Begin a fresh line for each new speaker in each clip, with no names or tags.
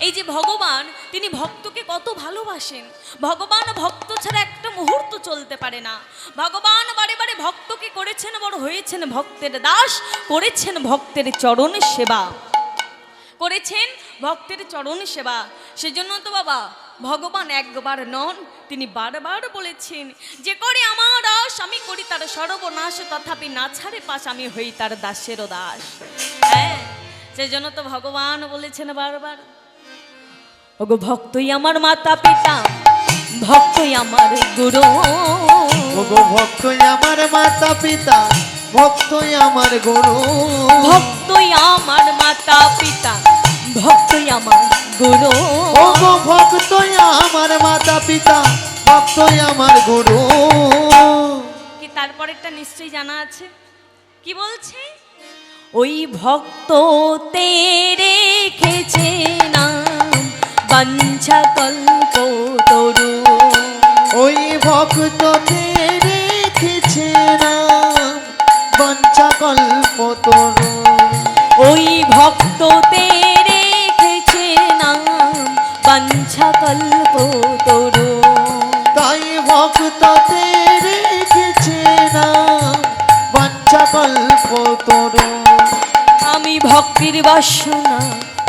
এই যে ভগবান, তিনি ভক্তকে কত ভালোবাসেন। ভগবান ভক্ত ছাড়া একটা মুহূর্ত চলতে পারে না। ভগবান বারে বারে ভক্তকে করেছেন বড়, হয়েছেন ভক্তের দাস, করেছেন ভক্তের চরণ সেবা, করেছেন ভক্তের চরণ সেবা। সেজন্য তো বাবা ভগবান একবার নন, তিনি বারবার বলেছেন যে করে আমার দাস আমি করি তার সর্বনাশ, তথাপি না ছাড়ে পাশ আমি হই তার দাসেরও দাস। হ্যাঁ, সেজন্য তো ভগবান বলেছেন বারবার, ওগো ভক্তই আমার মাতা পিতা, ভক্তই আমার গুরু,
ওগো ভক্তই আমার মাতা পিতা, ভক্তই আমার গুরু,
ভক্তই আমার মাতা পিতা, ভক্তই আমার গুরু,
ওগো ভক্তই আমার মাতা পিতা, ভক্তই আমার গুরু।
কি তারপরেরটা নিশ্চয়ই জানা আছে, কি বলছে? ওই ভক্ত তে রেখেছে নাম বাঞ্ছা কল্প তরু,
ওই ভক্তকে রেখেছে নাম বাঞ্ছা কল্প তরু,
ওই ভক্ত তে রেখেছে নাম বাঞ্ছা কল্প তরু,
তাই ভক্তকে রেখেছে নাম বাঞ্ছা কল্প তরু।
আমি ভক্তির বাসনা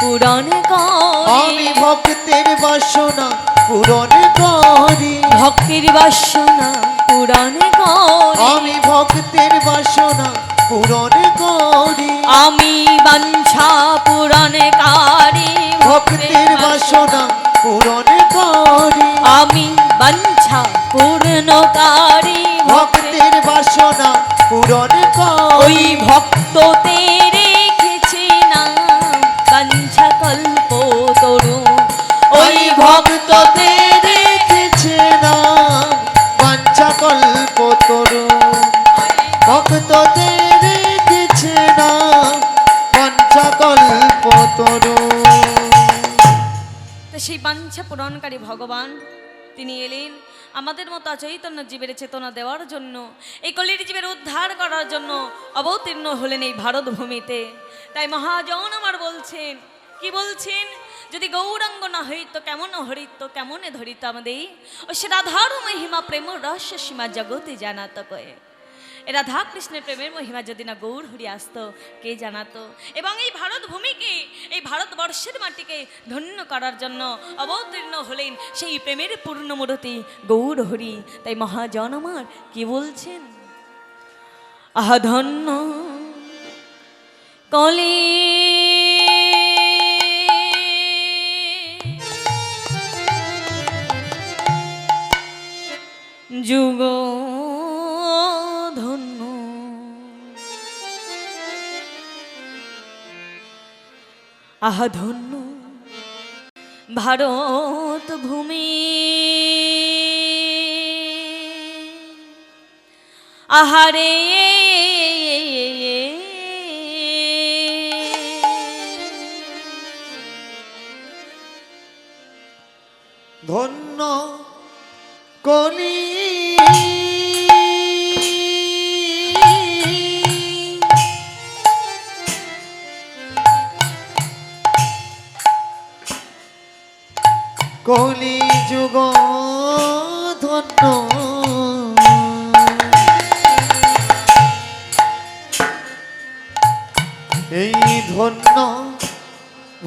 পূরণ করি,
আমি ভক্তের বাসনা পূরণ করি,
ভক্তির বাসনা পূরণ করি,
আমি ভক্তের বাসনা পূরণ করি,
আমি বাঞ্ছা পূরণকারী
ভক্তের বাসনা পূরণ করি,
আমি বাঞ্ছা পূর্ণকারী
ভক্তের বাসনা পূরণ
ওই
করি।
ভক্ত তে রেখেছে নাম বাঞ্ছা কল্প তরু, ওই ভক্ত তে
রেখেছে নাম বাঞ্ছা কল্প তরু, ভক্ততে রেখেছে নাম বাঞ্ছা কল্প তরু।
তো সেই বাঞ্ছা পূরণকারী ভগবান তিনি এলেন আমাদের মতো চৈতন্য জীবের চেতনা দেওয়ার জন্য, এই কলির জীবের উদ্ধার করার জন্য অবতীর্ণ হলেন এই ভারত ভূমিতে। তাই মহাজন আমার বলছেন, কি বলছেন? যদি গৌরাঙ্গ না হইত কেমন হরিত, কেমনে ধরিত আমাদের, ও সে রাধার মহিমা প্রেম রহস্য সীমা জগতে জানাত কয়ে। এ রাধা কৃষ্ণের প্রেমের মহিমা যদি না গৌর হরি আসতো, কে জানাতো? এবং এই ভারত ভূমিকে, এই ভারতবর্ষের মাটিকে ধন্য করার জন্য অবতীর্ণ হলেন সেই প্রেমের পূর্ণমূর্তি গৌর হরি। তাই মহাজন আমার কি বলছেন? আহা ধন্য কলি যুগ ধন্য, আহা ধন্য ভারত ভূমি, আহারে
ধন্য কলি কলি যুগ ধন্য, এই ধন্য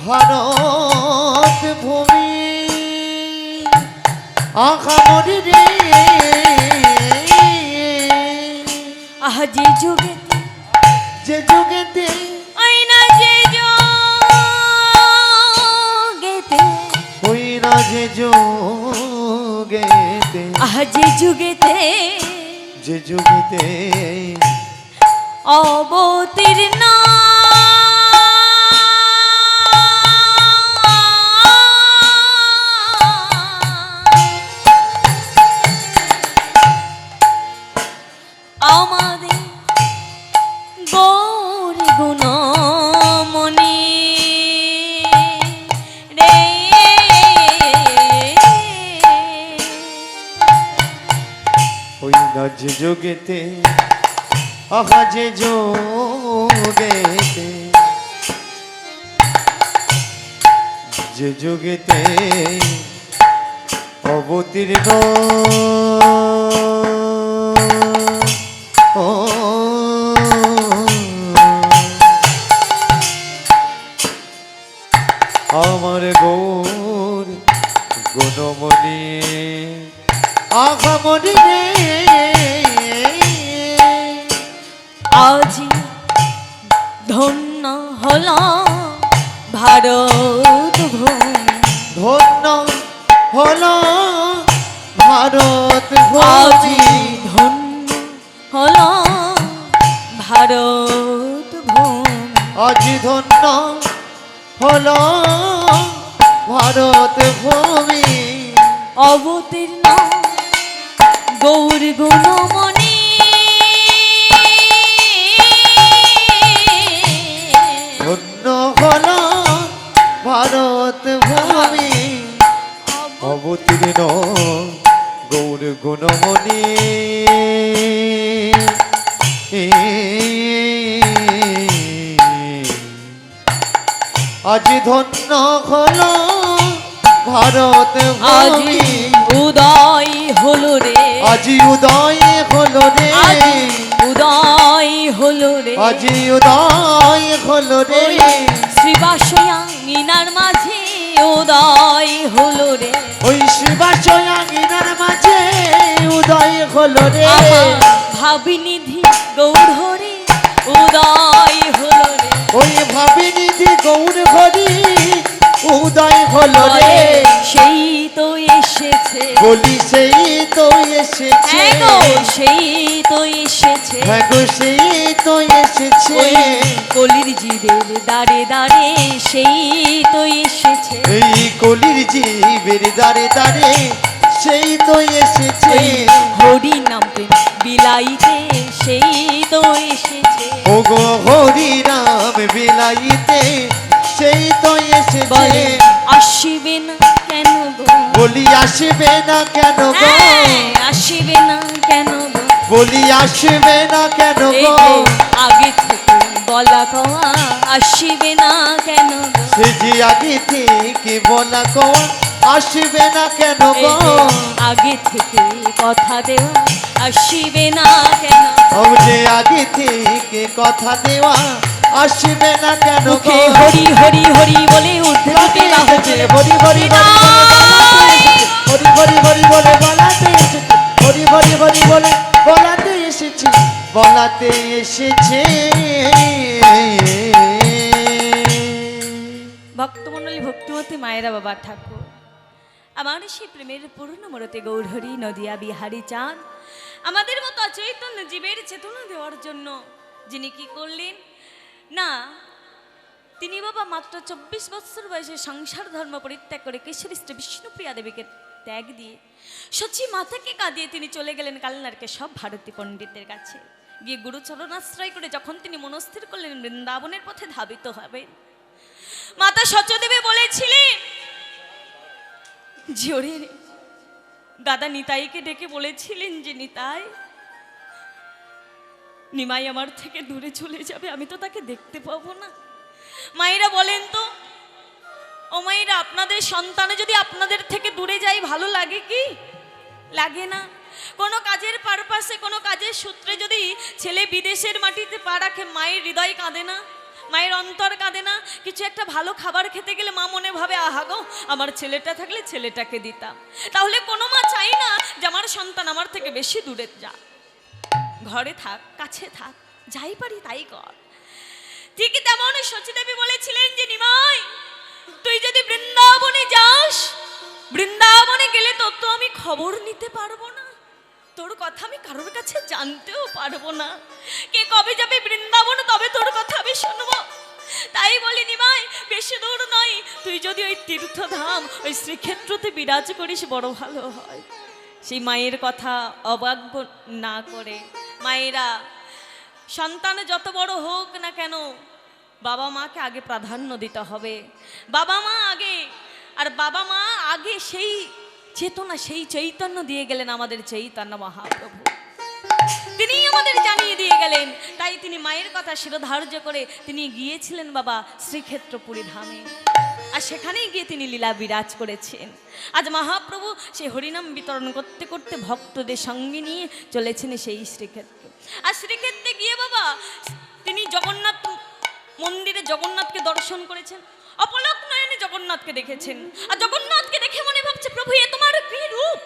ভারত ভূমি, আখামরি রে
আহা যে যুগেতে,
যে যুগেতে,
আইনা যে যুগেতে,
ওই না যে যুগেতে,
আহা যে যুগেতে
যে যুগেতে
অবতীর্ণ আমাদের গৌর গুণমণি রে,
ওই না যে যুগেতে, আহা যে যুগেতে যে যুগেতে অবতীর্ণ ও আমার গৌর গুণমণি আগামণি রে
আজি ধন্য হল ভারত ভূমি,
ধন্য হল ভারত
আজি
ভূমি
ধন্য হল ভারত ভূমি।
আজি ধন্য হল ভারত ভূমি
অবতীর্ণ গৌর গুণমণি,
ধন্য হল ভারত ভূমি অবতীর্ণ গৌর গুণমণি আজ ধন্য হল ভারত
আজি
ভূমি
উদয় হলো রে,
আজি উদয় হল রে
আজি উদয় হলো রে,
আজি উদয় হল রে
শ্রীবাসয়াঙ্গিনার মাঝে উদয় হলো রে,
ওই শিবাশয়াঙ্গিনার মাঝে উদয় হল রে
আমার ভাবিনিধি গৌর হরি উদয় হলো রে,
ওই ভাবিনিধি গৌর হরি উদয় হল রে
সেই তো এসেছে,
বলি সেই তো এসেছে
হ্যাঁ গো সেই তো এসেছে,
হ্যাঁ গো সেই তো এসেছে
ওই কলির জীবের দাঁড়ে দাঁড়ে সেই তো এসেছে,
এই কলির জীবের দাঁড়ে দাঁড়ে সেই তো এসেছে
ওই হরি নাম প্রেম বিলাইতে সেই তো এসেছে,
ও গো হরি রাম বিলাইতে সেই তো এসেছে
বলে আসিবে না কেন গো,
বলি আসবে না কেন গো
হ্যাঁ, আসিবে না কেন গো,
বলি আসবে না কেন
এই
গো
যে আগে থেকে বলা কওয়া আসিবে না কেন গো,
সে যে আগে থেকে বলা কওয়া আসবে না কেন
এই
গো
যে আগে থেকে কথা দেওয়া আসিবে না কেন,
ও যে আগে থেকে কথা দেওয়া আসবে না কেন গো
মুখে হরি হরি হরি বলে উদ্ধৃতি বাহু তুলে
হরি হরি হরি হরি বলে বলাতে এসেছে হরি হরি হরি বলে বলাতে এসেছি বলাতে এসেছে
ভক্তমণ্ডলী ভক্তিমতী মায়েরা বাবা ঠাকুর আমার সেই প্রেমের পূর্ণমূরতে গৌরহরি নদিয়া বিহারী চাঁদ আমাদের মতো অচৈতন্য জীবের চেতনা দেওয়ার জন্য যিনি কি করলেন না, তিনি বাবা মাত্র 24 বছর বয়সে সংসার ধর্ম পরিত্যাগ করে কেশরী শ্রী বিষ্ণুপ্রিয়া দেবীকে ত্যাগ দিয়ে সচি মাতাকে কাঁদিয়ে তিনি চলে গেলেন কালনারকে সব ভারতী পণ্ডিতের কাছে গিয়ে গুরুচরণাশ্রয় করে যখন তিনি মনস্থির করলেন বৃন্দাবনের পথে ধাবিত হবেন, মাতা সচদেবী বলেছিলেন জোরে দাদা নিতাইকে ডেকে বলেছিলেন যে নিতাই নিমাই আমার থেকে দূরে চলে যাবে, আমি তো তাকে দেখতে পাবো না। মায়েরা বলেন তো ও মায়েরা, আপনাদের সন্তানে যদি আপনাদের থেকে দূরে যায় ভালো লাগে কি? লাগে না। কোনো কাজের পারপাসে কোনো কাজের সূত্রে যদি ছেলে বিদেশের মাটিতে পা রাখে মায়ের হৃদয় কাঁদে না, মায়ের অন্তর কাঁদে না? কিছু একটা ভালো খাবার খেতে গেলে মা মনে ভাবে আহা গো আমার ছেলেটা থাকলে ছেলেটাকে দিতাম। তাহলে কোনো মা চাই না যে আমার সন্তান আমার থেকে বেশি দূরে যা, ঘরে থাক কাছে থাক যাই পারি তাই কর। ঠিক তেমন সচিদেবী বলেছিলেন যে নিমাই তুই যদি বৃন্দাবনে যাস, বৃন্দাবনে গেলে তোর তো আমি খবর নিতে পারবো না, তোর কথা আমি কারোর কাছে জানতেও পারবো না, কে কবে যাবে বৃন্দাবন তবে তোর কথা আমি শুনবো। তাই বলি নিমাই বেশি দূর নয়, তুই যদি ওই তীর্থধাম ওই শ্রীক্ষেত্রতে বিরাজ করিস বড় ভালো হয়। সেই মায়ের কথা অবাজ্য না করে মায়েরা সন্তান যত বড় হোক না কেন বাবা মাকে আগে প্রাধান্য দিতে হবে। বাবা মা আগে, আর বাবা মা আগে সেই চেতনা সেই চৈতন্য দিয়ে গেলেন আমাদের চৈতন্য মহাপ্রভু, তিনি আমাদের জানিয়ে দিয়ে গেলেন। তাই তিনি মায়ের কথা শিরোধার্য করে তিনি গিয়েছিলেন বাবা শ্রীক্ষেত্রপুরী ধামে। আর সেখানেই গিয়ে তিনি লীলা বিরাজ করেছেন। আজ মহাপ্রভু সেই হরিনাম বিতরণ করতে করতে ভক্তদের সঙ্গে নিয়ে চলেছেন সেই শ্রীক্ষেত্রে। আর শ্রীক্ষেত্রে গিয়ে বাবা তিনি জগন্নাথ মন্দিরে জগন্নাথকে দর্শন করেছেন, অপলক নয়নে জগন্নাথকে দেখেছেন। আর জগন্নাথকে দেখে মনে ভাবছে, প্রভু এ তোমার কি রূপ,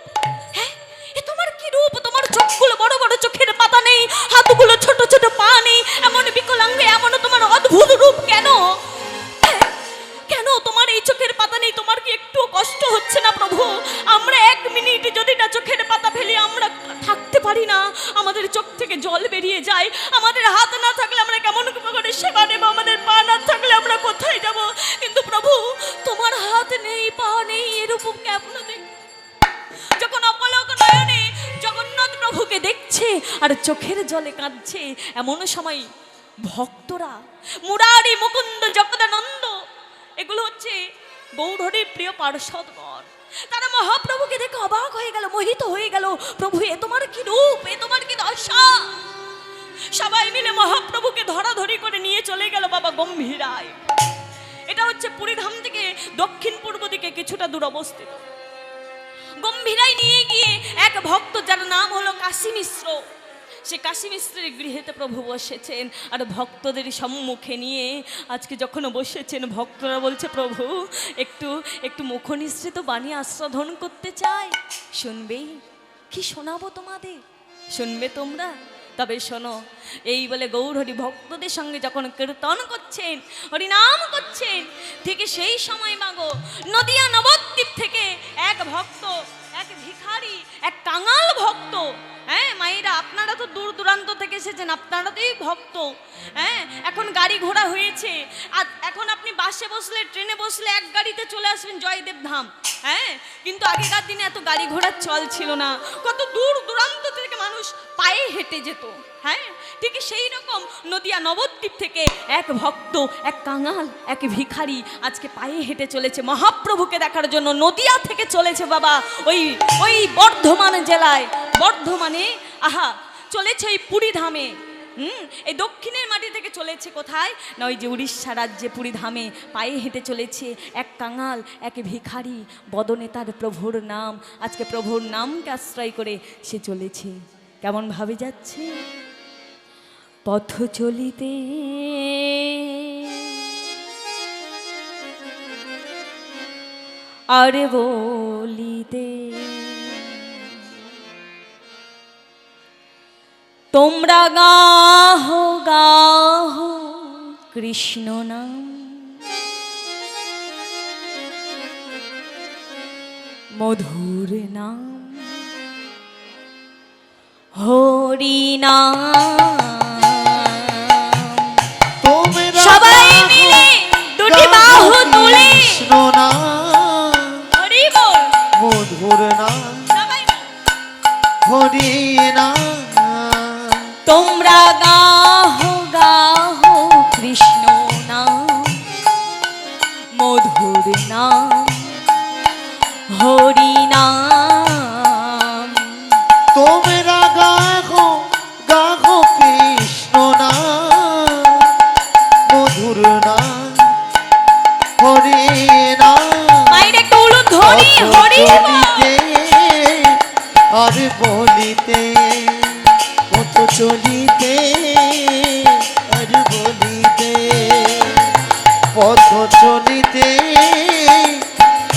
হ্যাঁ এ তোমার কি রূপ, তোমার চোখগুলো বড় বড়, চোখের পাতা নেই, হাতগুলো ছোট ছোট, পা নেই, এমন বিকলাঙ্গ, এমন তোমার অদ্ভুত রূপ কেন? কেন তোমার এই চোখের পাতা নেই? তোমার কি একটু কষ্ট হচ্ছে না প্রভু? আমরা এক মিনিট যদি না চোখের পাতা ফেলি আমরা থাকতে পারি না, আমাদের চোখ থেকে জল বেরিয়ে যায়। আমাদের হাত না থাকলে আমরা কেমন করে সেবা নেব, আমাদের পা না থাকলে আমরা কোথায় যাব? কিন্তু প্রভু তোমার হাত নেই, পা নেই, এরূপ কেমন দেখ? যখন অপলক নয়নে জগন্নাথ প্রভুকে দেখছে আর চোখের জলে কাঁদছে, এমন সময় ভক্তরা মুরারি মুকুন্দ জগদানন্দ, এগুলো হচ্ছে গৌরহরির প্রিয় পার্ষদগণ, তারা মহাপ্রভুকে দেখে অবাক হয়ে গেল, মোহিত হয়ে গেল। প্রভু এ তোমার কি রূপ, এ তোমার কি দশা! সবাই মিলে মহাপ্রভুকে ধরাধরি করে নিয়ে চলে গেল বাবা গম্ভীরায়। এটা হচ্ছে পুরীধাম থেকে দক্ষিণ পূর্ব দিকে কিছুটা দূর অবস্থিত। গম্ভীরায় নিয়ে গিয়ে এক ভক্ত যার নাম হলো কাশী মিশ্র, সে কাশী মিশ্রের গৃহেতে প্রভু বসেছেন। আর ভক্তদের সম্মুখে নিয়ে আজকে যখন বসেছেন, ভক্তরা বলছে প্রভু একটু একটু মুখনিসৃত বাণী আস্বাদন করতে চাই, শুনবেই? কি শোনাবো তোমাদের, শুনবে তোমরা? তবে শোনো। এই বলে গৌরহরি ভক্তদের সঙ্গে যখন কীর্তন করছেন, হরিনাম করছেন, ঠিক সেই সময় মাগো নদিয়া নবদ্বীপ থেকে এক ভক্ত, এক ভিখারি, এক কাঙাল ভক্ত, হ্যাঁ মায়েরা আপনারা তো দূর দূরান্ত থেকে এসেছেন, আপনারা তো ভক্ত, হ্যাঁ এখন গাড়ি ঘোড়া হয়েছে, আর এখন আপনি বাসে বসলে ট্রেনে বসলে এক গাড়িতে চলে আসবেন জয়দেব ধাম, হ্যাঁ কিন্তু আগেকার দিনে এত গাড়ি ঘোড়ার চল ছিল না, কত দূর দূরান্ত থেকে মানুষ পায়ে হেঁটে যেত। হ্যাঁ ঠিক সেই রকম নদিয়া নবদ্বীপ থেকে এক ভক্ত, এক কাঙাল, এক ভিখারি আজকে পায়ে হেঁটে চলেছে মহাপ্রভুকে দেখার জন্য। নদিয়া থেকে চলেছে বাবা ওই ওই বর্ধমান জেলায়, বর্ধমানে আহা চলেছে ওই পুরী ধামে। এই দক্ষিণের মাটি থেকে চলেছে কোথায় না ওই যে উড়িষ্যা রাজ্যে পুরী ধামে পায়ে হেঁটে চলেছে এক কাঙাল, এক ভিখারি, বদনে তার প্রভুর নাম। আজকে প্রভুর নামকে আশ্রয় করে সে চলেছে। কেমন ভাবে যাচ্ছে? পথ চলিতে আরে বলিতে তোমরা গাহো গাহো কৃষ্ণ নাম, মধুর নাম, হরি নাম। সবাই মিলে দুটি বাহু তুলে
কৃষ্ণ নাম,
হরি বল,
মধুর নাম,
সবাই
হরি নাম।
তোমরা গাহো গাহো কৃষ্ণ নাম, মধুর নাম, হরি নাম।
তোমরা গাহো গাহো কৃষ্ণ নাম, মধুর নাম, হরি নাম।
মায়ের একটু উলু ধ্বনি হরি
চলিতে আর বলিতে, কত চলিতে আর বলিতে, পথ চলিতে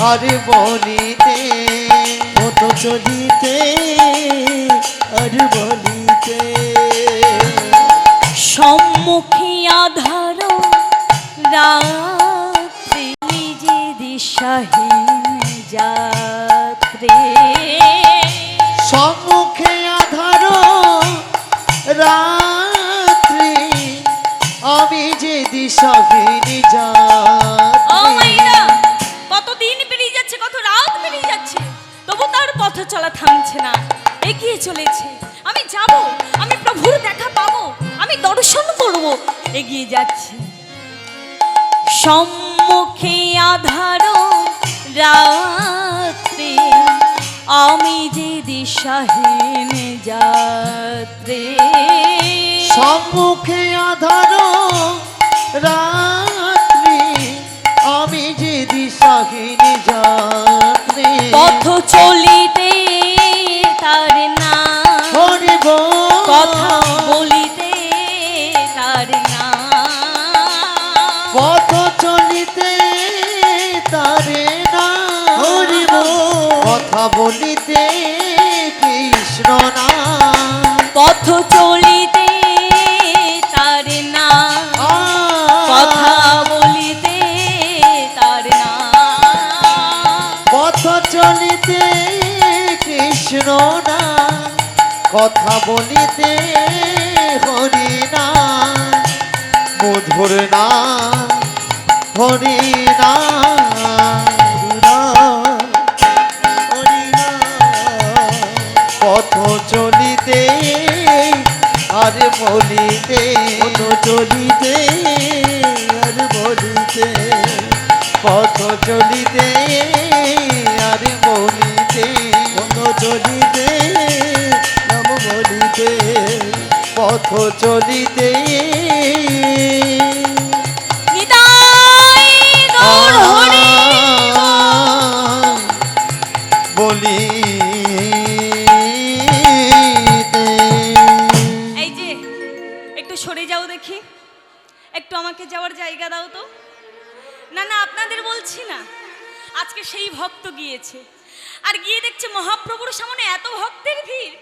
আর বলিতে, পথ চলিতে আর বলিতে।
সম্মুখে আধার রাত্রি নিজে দিশাহীন যাত্রে,
সম্মুখে আধার রাত্রি আমি যে দিশাহীন যাত্রী।
কতদিন পেরিয়ে যাচ্ছে, কত রাত পেরিয়ে যাচ্ছে, তবু তার পথ চলা থামছে না, এগিয়ে চলেছে। আমি যাব, আমি প্রভুর দেখা পাবো, আমি দর্শন করব, এগিয়ে যাচ্ছে। সম্মুখে আধার রাত্রি আমি যে দিশাহীন যাত্রী,
সম্মুখে আধার রাত্রি আমি যে দিশাহীন মোহিনী যাত্রী
পথ চলিতে তার নাম,
হরি
কথা বলিতে তার নাম,
পথ চলিতে তারে না হরি কথা বলিতে কৃষ্ণ নাম
পথ চলিতে তার নাম, কথা বলিতে তার নাম,
পথ চলিতে কৃষ্ণ নাম কথা বলিতে হরি নাম মধুর নাম হরি নাম হরি নাম পথ চলিতে আর বলিতে পথ চলিতে আর বলিতে পথ চলিতে আর বলিতে পথ চলিতে নাম বলিতে পথ চলিতে
নিতাই গৌর হরি
বলিতে
এই যে একটু সরে যাও দেখি, একটু আমাকে যাওয়ার জায়গা দাও তো। না না, আপনাদের বলছি না, আজকে সেই ভক্ত গিয়েছে, আর গিয়ে দেখছে মহাপ্রভুর সামনে এত ভক্তের ভিড়,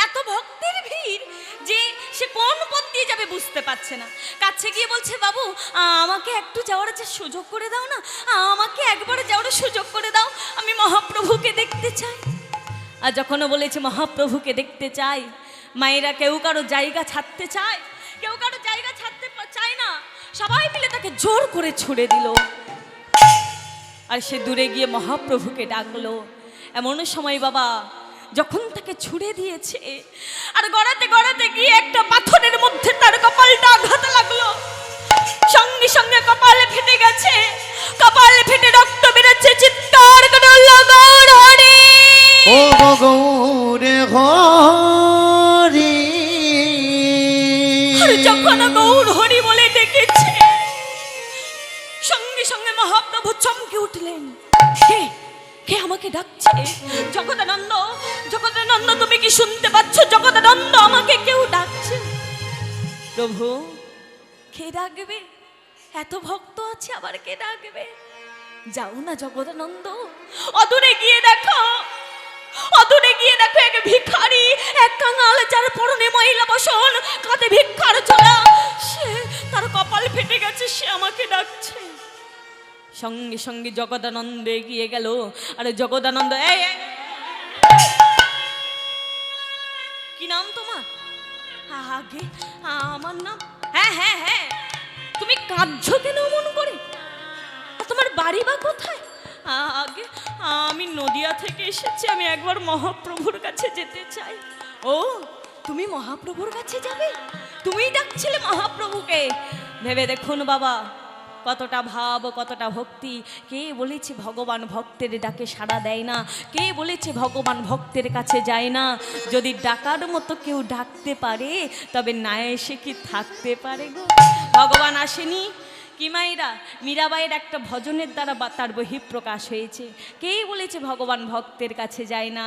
এত ভক্তের ভিড় যে সে কোন পথ দিয়ে যাবে বুঝতে পারছে না। কাছে গিয়ে বলছে, বাবু আমাকে একটু যাওয়ার যে সুযোগ করে দাও না, আমাকে একবারে যাওয়ার সুযোগ করে দাও, আমি মহাপ্রভুকে দেখতে চাই। আর যখনও বলেছে মহাপ্রভুকে দেখতে চাই, মায়েরা কেউ কারো জায়গা ছাড়তে চায়, কেউ কারো জায়গা ছাড়তে চায় না, সবাই মিলে তাকে জোর করে ছুড়ে দিল। আর সে দূরে গিয়ে মহাপ্রভুকে ডাকলো। এমন সময় বাবা যখন তাকে ছুড়ে দিয়েছে, আর গড়াতে গড়াতে গিয়ে একটা পাথরের মধ্যে তার কপালটা আঘাত লাগলো, সঙ্গে সঙ্গে কপাল ফেটে গেছে, কপাল ফেটে রক্ত বেরোচ্ছে, চিৎকার করে গৌর হরি।
ও গৌরে হরি
যখন গৌর হরি বলে ডেকেছে, সঙ্গে সঙ্গে মহাপ্রভু চমকে উঠলেন। কে কে আমাকে ডাকছে? জগদানন্দ, জগদানন্দ, তুমি কি শুনতে পাচ্ছ? জগদানন্দ, আমাকে কেউ ডাকছে। প্রভু, কে ডাকবে? এত ভক্ত আছে, আবার কে ডাকবে? যাও না জগদানন্দ, অদূরে গিয়ে দেখো, অদূরে গিয়ে দেখো এক ভিখারি, এক কাঙাল, যার পরনে ময়লা বসন, কাঁধে ভিক্ষার ঝোলা, সে তার কপাল ফেটে গেছে, সে আমাকে ডাকছে। সঙ্গে সঙ্গে জগদানন্দ এগিয়ে গেল। আরে জগদানন্দ, এই কি নাম তোমার? আগে আমার নাম, হ্যাঁ হ্যাঁ হ্যাঁ, তুমি কাঁদছো কেন মন করে? তোমার বাড়ি বা কোথায়? আগে আমি নদিয়া থেকে এসেছি, আমি একবার মহাপ্রভুর কাছে যেতে চাই। ও, তুমি মহাপ্রভুর কাছে যাবে? তুমিই ডাকছিলে মহাপ্রভুকে? ভেবে দেখুন বাবা, কতটা ভাব, কতটা ভক্তি। কে বলেছে ভগবান ভক্তের ডাকে সাড়া দেয় না? কে বলেছে ভগবান ভক্তের কাছে যায় না? যদি ডাকার মতো কেউ ডাকতে পারে, তবে না এসে কি থাকতে পারে গো? ভগবান আসেনি কি মায়েরা? মীরাবাইয়ের একটা ভজনের দ্বারা তার বহিঃপ্রকাশ হয়েছে। কে বলেছে ভগবান ভক্তের কাছে যায় না?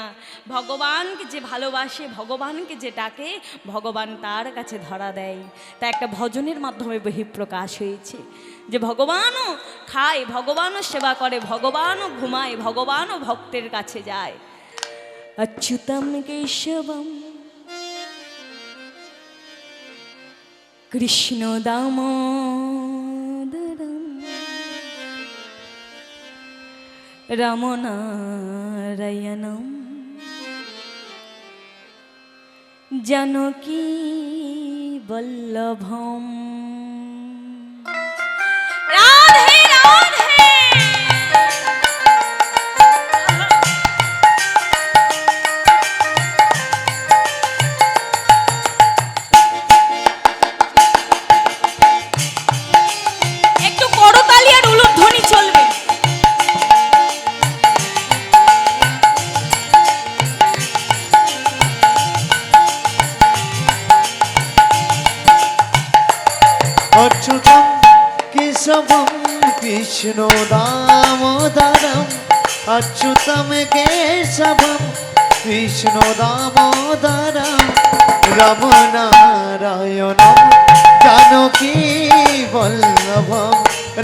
ভগবানকে যে ভালোবাসে, ভগবানকে যে ডাকে, ভগবান তার কাছে ধরা দেয়। তা একটা ভজনের মাধ্যমে বহিঃপ্রকাশ হয়েছে যে ভগবানও খায়, ভগবানও সেবা করে, ভগবানও ঘুমায়, ভগবানও ভক্তের কাছে যায়। অচ্যুতম কেশবম কৃষ্ণ দামোদরম রামনারায়ণম জানকী বল্লভম। রাধে রাধে। একটু করতালি আর উলুধ্বনি চলবে।
অচ্যুতম কেশবম কৃষ্ণ দামোদরম अच्युतं केशवं कृष्ण दामोदरं रमनारायणं जानकी वल्लभं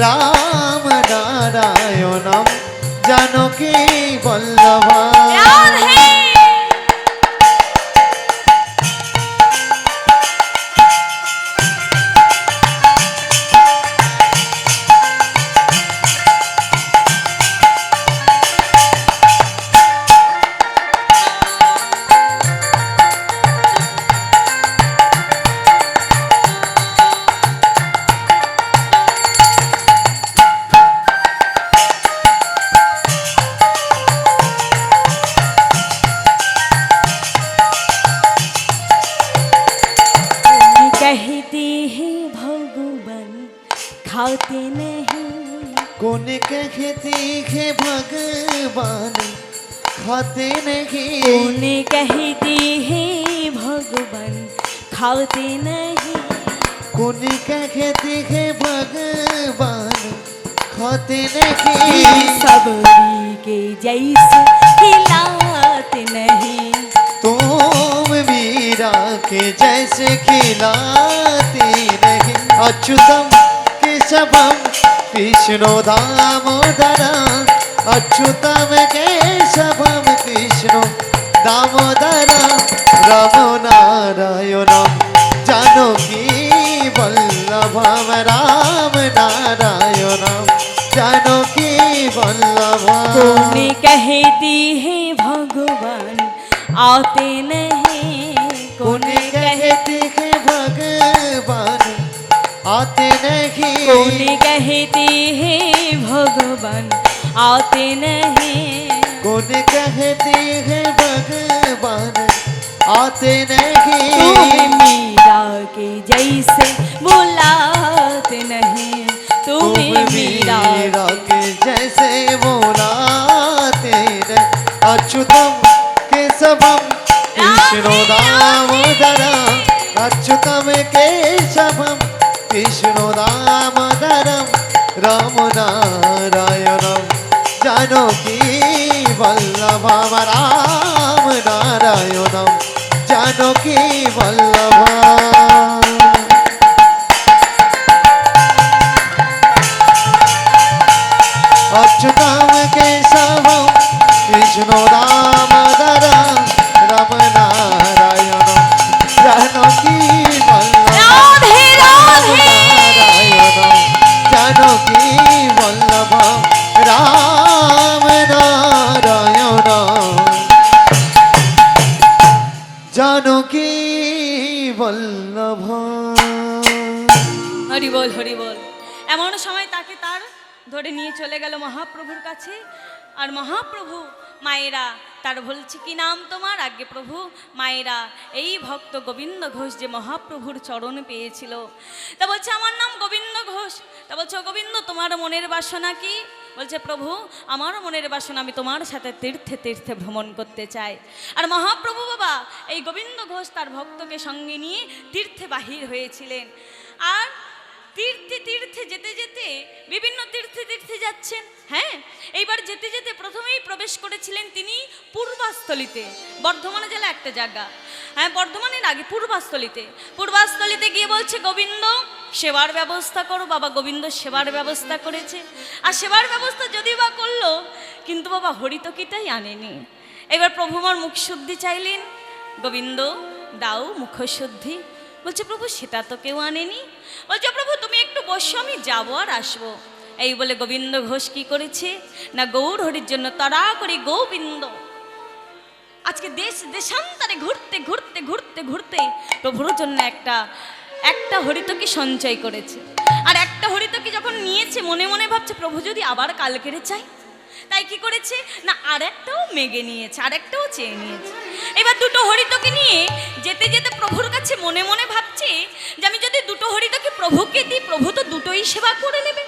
रामनारायणं जानकी वल्लभं
राधे कहते हैं भगवान खाते नहीं
कौन कहते हैं भगवान खाते नहीं
कौन कहते हैं भगवान खाते नहीं
कौन कहते हैं भगवान खाते नहीं
सबरी के जैसे खिलाते नहीं
तुम मीरा के जैसे खिलाते नहीं अच्युतम केशवम कृष्ण दामोदरम अच्युतम केशवम कृष्ण दामोदरम रमनारायणम जानकी वल्लभम राम नारायणम जानकी वल्लभम
कौन कहती है भगवान आते नहीं
कौन कहते हैं भगवान आते नहीं
कौन कहते हैं भगवान आते नहीं
कौन कहते हैं भगवान आते
तुम
नहीं
मीरा के जैसे बुलाते नहीं तुम मीरा
मीरा के जैसे बोलाते नहीं अच्युतम केशवम कृष्ण दामोदरम अच्युतम केशवम कृष्ण दामोदरम राम नारायणम जानकी वल्लभम राम नारायणम जानकी वल्लभम अच्युतम केशवम कृष्ण दामोदरम राम नारायणम जानकी वल्लभम
राधे राधे
नारायणम जानकी वल्लभम राम नारायणम जानकी वल्लभम
হরি বল হরি বল এমন সময় তাকে তার ধরে নিয়ে চলে গেল মহাপ্রভুর কাছে আর মহাপ্রভু মায়েরা তার বলছে কি নাম তোমার আগে প্রভু মায়েরা এই ভক্ত গোবিন্দ ঘোষ যে মহাপ্রভুর চরণ পেয়েছিল তা বলছে আমার নাম গোবিন্দ ঘোষ তা বলছে "ও গোবিন্দ তোমার মনের বাসনা কি বলছে প্রভু আমার মনের বাসনা আমি তোমার সাথে তীর্থে তীর্থে ভ্রমণ করতে চাই আর মহাপ্রভু বাবা এই গোবিন্দ ঘোষ তার ভক্তকে সঙ্গে নিয়ে তীর্থে বাহির হয়েছিলেন আর তীর্থে তীর্থে যেতে যেতে বিভিন্ন তীর্থে তীর্থে যাচ্ছেন হ্যাঁ এইবার যেতে যেতে প্রথমেই প্রবেশ করেছিলেন তিনি পূর্বাস্থলিতে বর্ধমান জেলা একটা জায়গা হ্যাঁ বর্ধমানের আগে পূর্বাস্থলিতে গিয়ে বলছে গোবিন্দ সেবার ব্যবস্থা করো বাবা গোবিন্দ সেবার ব্যবস্থা করেছে আর সেবার ব্যবস্থা যদিও বা করলো কিন্তু বাবা হরিতকিটাই আনেনি এবার প্রভু আমার মুখ শুদ্ধি চাইলেন গোবিন্দ দাও মুখশুদ্ধি বলছে প্রভু সেটা তো কেউ আনেনি বলছে প্রভু তুমি একটু বসো আমি যাবো আর আসবো এই বলে গোবিন্দ ঘোষ কি করেছে না গৌর হরির জন্য তাড়া করে গোবিন্দ আজকে দেশ দেশান্তরে ঘুরতে ঘুরতে ঘুরতে ঘুরতে প্রভুর জন্য একটা হরিতকি সঞ্চয় করেছে আর একটা হরিতকি যখন নিয়েছে মনে মনে ভাবছে প্রভু যদি আবার কালকেরে চাই তাই কি করেছে না আরেকটাও মেগে নিয়েছে আরেকটাও চেয়ে নিয়েছে এবার দুটো হরিতকি নিয়ে যেতে যেতে প্রভুর কাছে মনে মনে ভাবছে যে আমি যদি দুটো হরিতকি প্রভুকে দিই প্রভু তো দুটোই সেবা করে নেবে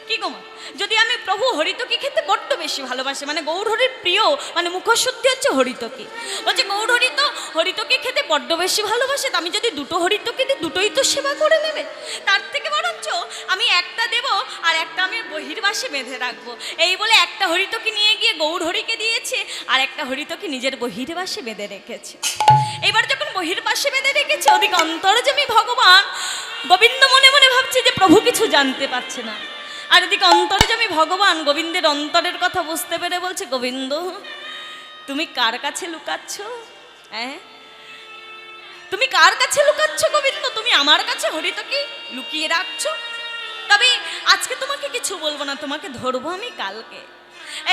কি গো মা, যদি আমি প্রভু হরিতকি খেতে বড্ড বেশি ভালোবাসে, মানে গৌরহরির প্রিয়, মানে মুখশুদ্ধি হচ্ছে হরিতকি, বলছে গৌরহরি তো হরিতকি খেতে বড্ড বেশি ভালোবাসে, তো আমি যদি দুটো হরিতকি দিই দুটোই তো সেবা করে নেবে, তার থেকে বরঞ্চ আমি একটা দেব আর একটা আমি বহির্বাসে বেঁধে রাখবো। এই বলে একটা হরিতকি নিয়ে গিয়ে গৌরহরিকে দিয়েছে আর একটা হরিতকি নিজের বহির্বাসে বেঁধে রেখেছে। এবার যখন বহির্বাসে বেঁধে রেখেছে, ওদিকে অন্তর্যামী ভগবান গোবিন্দ মনে মনে ভাবছে যে প্রভু কিছু জানতে পারছে না, আর এদিকে অন্তর্যামী ভগবান গোবিন্দের অন্তরের কথা বুঝতে পেরে বলছে, গোবিন্দ তুমি কার কাছে লুকাচ্ছ? হ্যাঁ, তুমি কার কাছে লুকাচ্ছ গোবিন্দ? তুমি আমার কাছে হরিতকি লুকিয়ে রাখছো? তবে আজকে তোমাকে কিছু বলবো না, তোমাকে ধরবো আমি কালকে।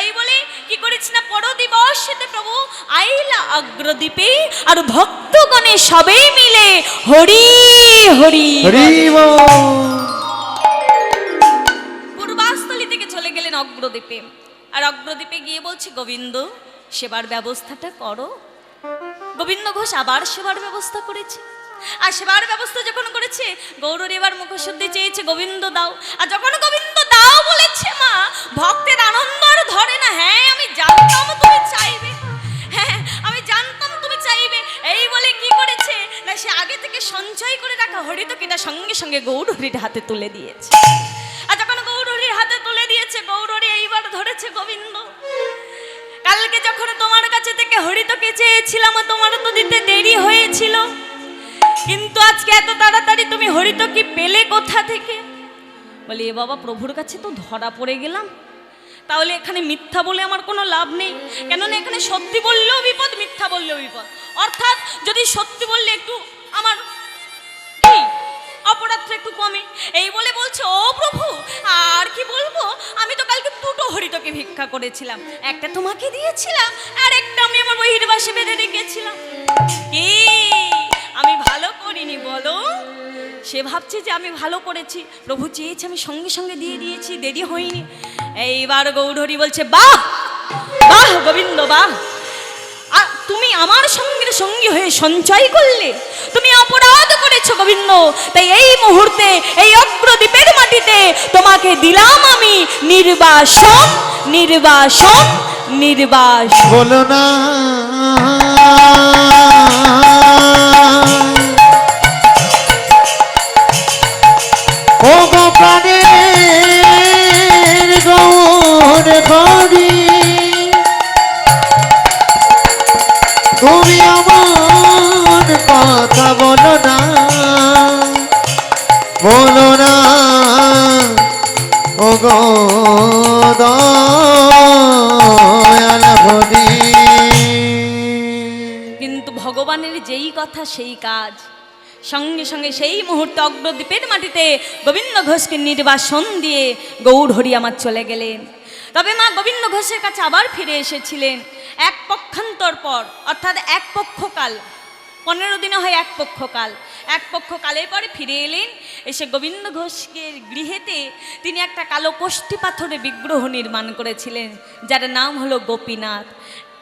এই বলে কি করেছি না, পর দিবসেতে প্রভু আইলা অগ্রদ্বীপে আর ভক্তগণে সবাই মিলে হরি হরি
হরি বল।
পূর্বাস্থলী থেকে চলে গেলেন অগ্রদ্বীপে, আর অগ্রদ্বীপে গিয়ে বলছে, গোবিন্দ সেবার ব্যবস্থাটা করো। গোবিন্দ ঘোষ আবার সেবার ব্যবস্থা করেছে, আর সেবার ব্যবস্থা যখন করেছে, গৌরহরি এবার মুখশুদ্ধি চেয়েছে, গোবিন্দ দাও। আর যখন গোবিন্দ দাও বলেছে, মা ভক্তের আনন্দ আর ধরে না। হ্যাঁ আমি জানতাম তুমি চাইবে, হ্যাঁ আমি জানতাম তুমি চাইবে। এই বলে কি করেছে না, সে আগে থেকে সঞ্চয় করে রাখা হরিতকিটা সঙ্গে সঙ্গে গৌরহরির হাতে তুলে দিয়েছে। আর যখন গৌরহরির হাতে তুলে দিয়েছে, গৌরহরি এইবার ধরেছে, গোবিন্দ কালকে যখন তোমার কাছে থেকে হরিতকি চেয়েছিলাম, তোমার তো দিতে দেরি হয়েছিল, কিন্তু আজকে এত তাড়াতাড়ি তুমি হরিতকি পেলে কোথা থেকে? বলি, এ বাবা প্রভুর কাছে তো ধরা পড়ে গেলাম, তাহলে এখানে মিথ্যা বলে আমার কোনো লাভ নেই, কেননা এখানে সত্যি বললেও বিপদ, মিথ্যা বললেও বিপদ। অর্থাৎ যদি সত্যি বললে একটু আমার কি অপরাধটা একটু কমে। এই বলে বলছে, ও প্রভু আর কি বলবো, আমি তো কালকে দুটো হরিতকি ভিক্ষা করেছিলাম, একটা তোমাকে দিয়েছিলাম আর একটা আমি আমার বহির্বাসে বেঁধে রেখেছিলাম। কি আমি ভালো করিনি বলো? সে ভাবছে যে আমি ভালো করেছি, প্রভু চেয়েছে আমি সঙ্গে সঙ্গে দিয়ে দিয়েছি, দেরি হয়নি। এইবার গৌরহরি বলছে, বাহ বাহ গোবিন্দ বাহ, আর তুমি আমার সঙ্গে সঙ্গী হয়ে সঞ্চয় করলে, তুমি অপরাধ করেছো গোবিন্দ, তাই এই মুহূর্তে এই অগ্রদ্বীপের মাটিতে তোমাকে দিলাম আমি নির্বাসন নির্বাসন নির্বাস।
বলো না ও গো প্রাণের গৌর হরি, তুমি আমার কথা বলো না, বলো না ও গো দয়াল হরি।
কিন্তু ভগবানের যেই কথা সেই কাজ, সঙ্গে সঙ্গে সেই মুহূর্তে অগ্রদ্বীপের মাটিতে গোবিন্দ ঘোষকে নির্বাসন দিয়ে গৌরহরি আমার চলে গেলেন। তবে মা গোবিন্দ ঘোষের কাছে আবার ফিরে এসেছিলেন এক পক্ষান্তর পর, অর্থাৎ এক পক্ষকাল, 15 দিনে হয় এক পক্ষকাল। এক পক্ষকালের পরে ফিরে এলেন, এসে গোবিন্দ ঘোষকে গৃহেতে তিনি একটা কালো কোষ্ঠী পাথরের বিগ্রহ নির্মাণ করেছিলেন, যার নাম হলো গোপীনাথ।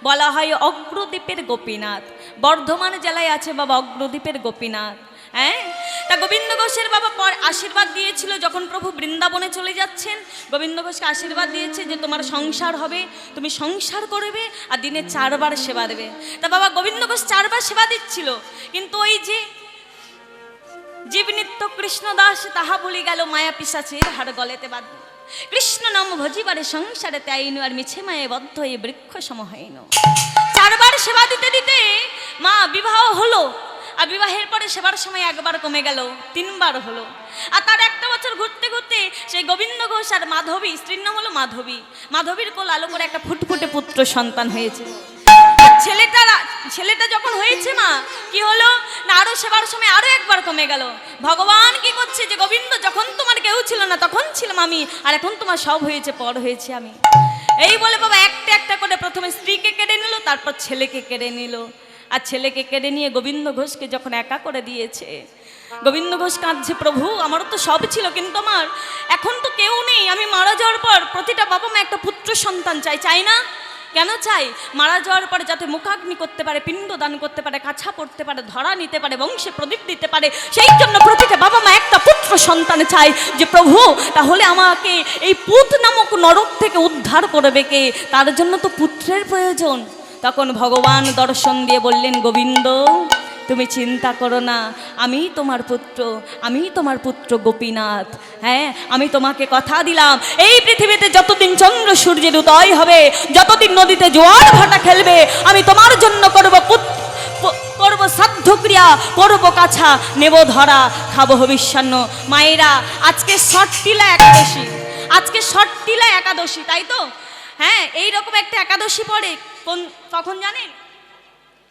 বলা হয় অগ্রদ্বীপের গোপীনাথ, বর্ধমান জেলায় আছে বাবা অগ্রদ্বীপের গোপীনাথ। হ্যাঁ, তা গোবিন্দ ঘোষের বাবা পর আশীর্বাদ দিয়েছিল, যখন প্রভু বৃন্দাবনে চলে যাচ্ছেন, গোবিন্দ ঘোষকে আশীর্বাদ দিয়েছে যে তোমার সংসার হবে, তুমি সংসার করবে আর দিনে 4 বার সেবা দেবে। তা বাবা গোবিন্দ ঘোষ 4 বার সেবা দিচ্ছিল, কিন্তু ওই যে জীব নিত্য কৃষ্ণ দাস তাহা বলি গেল, মায়া পিশাচের হাড় গলেতে বাঁধ, কৃষ্ণ নাম ভজিবারে সংসারে তাইনু আর মিছে মায়ে বদ্ধ এ বৃক্ষ সম হইন। 4 বার সেবা দিতে দিতে মা বিবাহ হলো, আর বিবাহের পরে সেবার সময় 1 বার কমে গেল, 3 বার হলো। আর তার 1টা বছর ঘুরতে ঘুরতে সেই গোবিন্দ ঘোষ আর মাধবী, স্ত্রীর নাম হলো মাধবী, মাধবীর কোল আলো করে একটা ফুটফুটে পুত্র সন্তান হয়েছে। ছেলেটা যখন হয়েছে মা কি হলো না, আরো সেবার সময় আরো 1 বার কমে গেল। ভগবান কি করছে যে গোবিন্দ যখন তোমার কেউ ছিল না তখন ছিলাম আমি, আর এখন তোমার সব হয়েছে, পর হয়েছে আমি। এই বলে বাবা একটা একটা করে প্রথমে স্ত্রীকে কেড়ে নিল, তারপর ছেলেকে কেড়ে নিল। আর ছেলেকে কেড়ে নিয়ে গোবিন্দ ঘোষকে যখন একা করে দিয়েছে, গোবিন্দ ঘোষ কাঁদছে, প্রভু আমারও তো সব ছিল, কিন্তু আমার এখন তো কেউ নেই, আমি মারা যাওয়ার পর প্রতিটা বাবা মা একটা পুত্র সন্তান চাই, চাই না? কেন চাই? মারা যাওয়ার পরে যাতে মুখাগ্নি করতে পারে, পিণ্ড দান করতে পারে, কাছা পড়তে পারে, ধরা নিতে পারে, বংশে প্রদীপ দিতে পারে। সেই জন্য প্রতিটা বাবা মা একটা পুত্র সন্তান চায় যে প্রভু তাহলে আমাকে এই পুত নামক নরক থেকে উদ্ধার করবে কে? তার জন্য তো পুত্রের প্রয়োজন। তখন ভগবান দর্শন দিয়ে বললেন, গোবিন্দ তুমি চিন্তা করো না, আমি তোমার পুত্র গোপীনাথ। হ্যাঁ, আমি তোমাকে কথা দিলাম এই পৃথিবীতে যতদিন চন্দ্র সূর্যের উদয় হবে, যতদিন নদীতে জোয়ার ভাটা খেলবে, আমি তোমার জন্য করব শ্রাদ্ধ ক্রিয়া, করব কাছা, নেব ধরা, খাবো হবিষ্যান্ন। মায়েরা আজকে ষট্টিলা একাদশী, তাই তো? হ্যাঁ, এইরকম একটা একাদশী পড়ে কখন জানেন?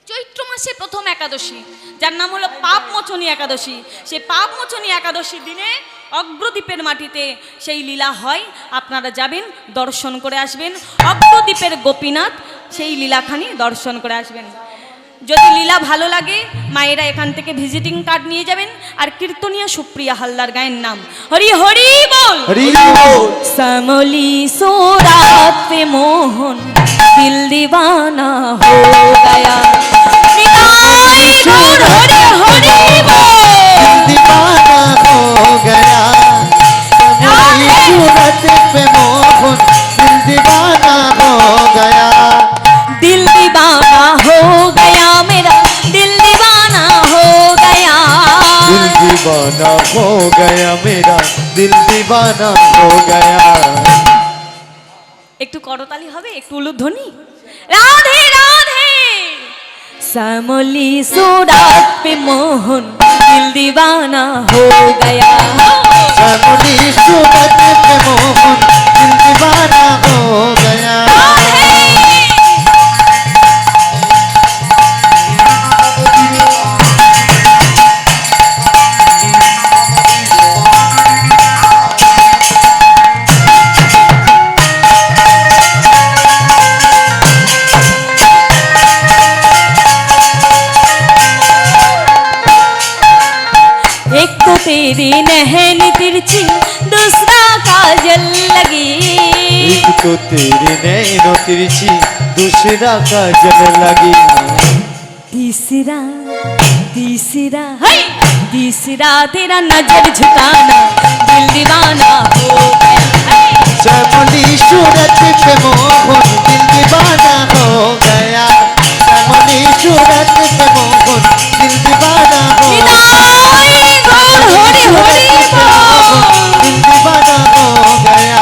চৈত্র মাসে প্রথম একাদশী, যার নাম হলো পাপমোচনী একাদশী। সেই পাপমোচনী একাদশীর দিনে অগ্রদ্বীপের মাটিতে সেই লীলা হয়। আপনারা যাবেন, দর্শন করে আসবেন। অগ্রদ্বীপের গোপীনাথ, সেই লীলাখানি দর্শন করে আসবেন। যদি লীলা ভালো লাগে মায়েরা এখান থেকে ভিজিটিং কার্ড নিয়ে যাবেন। আর কীর্তনিয়া সুপ্রিয়া হালদার গায়ের নাম হরি হরি বল,
হরি বল।
समली सो रात पे मोहन दिल दीवाना हो गया, निताई गौर हरि हरि बोल।
दीवाना हो गया तुम्हारी सूरत पे मोहन, दिल दीवाना हो गया,
दिल दीवाना हो गया मेरा, दिल दीवाना हो गया,
दिल दीवाना हो गया मेरा, दिल दीवाना हो गया।
একটু করতালি হবে, একটু উলুধ্বনি। রাধে রাধে। समली सो रात पे मोहन दिल दीवाना हो गया,
समली सूरत पे मोहन, दिल दीवाना हो गया।
एक तो तेरी नहन तिरछी, दूसरा काजल लगी,
एक तो तेरी नैनो तिरछी, दूसरा काजल लगी,
तीसरा तीसरा तेरा नजर झुकाना, दिल दीवाना हो गया।
समली सूरत पे मोहन, दिल दीवाना हो गया, समली सूरत पे मोहन, दिल दीवाना हो गया,
निताई गौर हरि हरि बोल।
दिल दीवाना हो गया,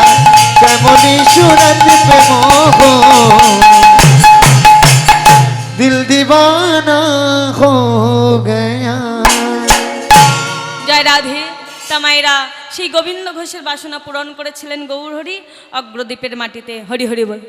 समली सूरत पे मोहन, दिल दीवाना हो गया।
জয় রাধে। তামাইরা সেই গোবিন্দ ঘোষের বাসনা পূরণ করেছিলেন গৌরহরি অগ্রদ্বীপের মাটিতে। হরি হরি বল।